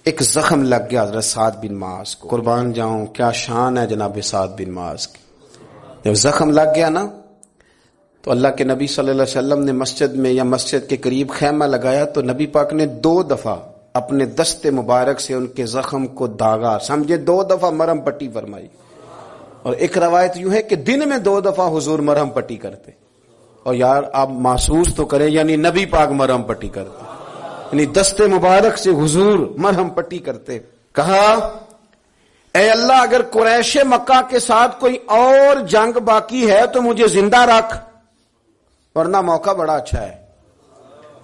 ایک زخم لگ گیا حضرت سعد بن معاذ کو، قربان جاؤں کیا شان ہے جناب سعد بن معاذ کی. جب زخم لگ گیا نا تو اللہ کے نبی صلی اللہ علیہ وسلم نے مسجد میں یا مسجد کے قریب خیمہ لگایا تو نبی پاک نے 2 دفعہ اپنے دست مبارک سے ان کے زخم کو داغا، سمجھے 2 دفعہ مرہم پٹی فرمائی. اور ایک روایت یوں ہے کہ دن میں 2 دفعہ حضور مرہم پٹی کرتے. اور یار آپ محسوس تو کریں، یعنی نبی پاک مرہم پٹی کرتے، یعنی دست مبارک سے حضور مرہم پٹی کرتے. کہا اے اللہ اگر قریش مکہ کے ساتھ کوئی اور جنگ باقی ہے تو مجھے زندہ رکھ، ورنہ موقع بڑا اچھا ہے،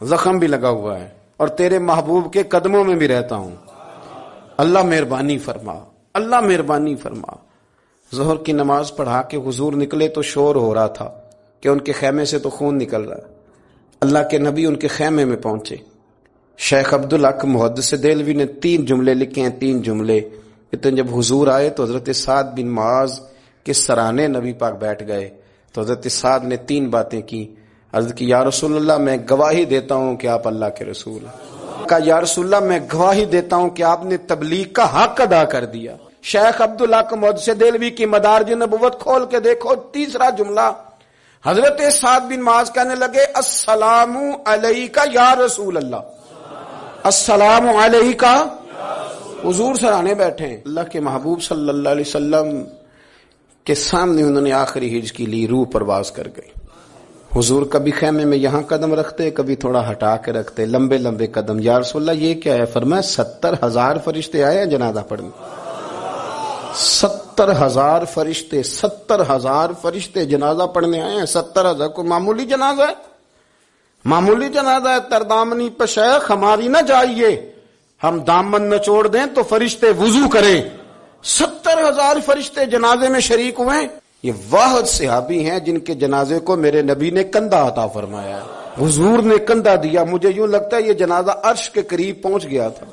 زخم بھی لگا ہوا ہے اور تیرے محبوب کے قدموں میں بھی رہتا ہوں، اللہ مہربانی فرما، اللہ مہربانی فرما. ظہر کی نماز پڑھا کے حضور نکلے تو شور ہو رہا تھا کہ ان کے خیمے سے تو خون نکل رہا ہے. اللہ کے نبی ان کے خیمے میں پہنچے. شیخ عبدالحق محدث دہلوی نے 3 جملے لکھے ہیں، 3 جملے. اتنے جب حضور آئے تو حضرت سعد بن معاذ کے سرانے نبی پاک بیٹھ گئے تو حضرت سعد نے 3 باتیں کی. عرض کی یا رسول اللہ میں گواہی دیتا ہوں کہ آپ اللہ کے رسول ہیں. کہا یا رسول اللہ میں گواہی دیتا ہوں کہ آپ نے تبلیغ کا حق ادا کر دیا. شیخ عبدالحق محدث دہلوی کی مدارج نبوت کھول کے دیکھو، تیسرا جملہ حضرت سعد بن معاذ کہنے لگے السلام علیکہ یا رسول اللہ، السلام علیکہ. حضور سرانے بیٹھے ہیں، اللہ کے محبوب صلی اللہ علیہ وسلم کے سامنے انہوں نے آخری ہجر کی لی، روح پرواز کر گئی. حضور کبھی خیمے میں یہاں قدم رکھتے، کبھی تھوڑا ہٹا کے رکھتے، لمبے لمبے قدم. یا رسول اللہ یہ کیا ہے؟ فرمایا 70,000 فرشتے آئے ہیں جنازہ پڑھنے. 70,000 فرشتے، 70,000 فرشتے جنازہ پڑھنے آئے ہیں. 70,000 کو معمولی جنازہ ہے؟ معمولی جنازہ ہے؟ تردامنی پہ شیخ ہماری نہ جائیے، ہم دامن نچوڑ دیں تو فرشتے وضو کریں. 70,000 فرشتے جنازے میں شریک ہوئے. یہ واحد صحابی ہیں جن کے جنازے کو میرے نبی نے کندھا عطا فرمایا ہے. حضور نے کندھا دیا. مجھے یوں لگتا ہے یہ جنازہ عرش کے قریب پہنچ گیا تھا،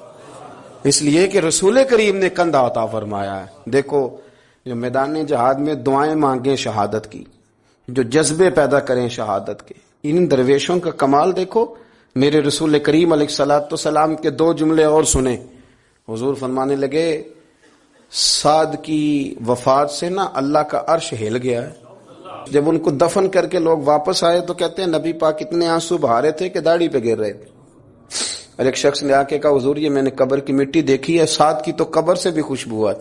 اس لیے کہ رسول کریم نے کندھا عطا فرمایا ہے. دیکھو جو میدان جہاد میں دعائیں مانگیں شہادت کی، جو جذبے پیدا کریں شہادت کے، ان درویشوں کا کمال دیکھو. میرے رسول کریم علیہ الصلوۃ والسلام کے 2 جملے اور سنیں. حضور فرمانے لگے سعد کی وفات سے نا اللہ کا عرش ہل گیا ہے. جب ان کو دفن کر کے لوگ واپس آئے تو کہتے ہیں نبی پاک اتنے آنسو بہا رہے تھے کہ داڑھی پہ گر رہے تھے. اور ایک شخص نے آ کے کہا حضور یہ میں نے قبر کی مٹی دیکھی ہے، سعد کی تو قبر سے بھی خوشبو آتی.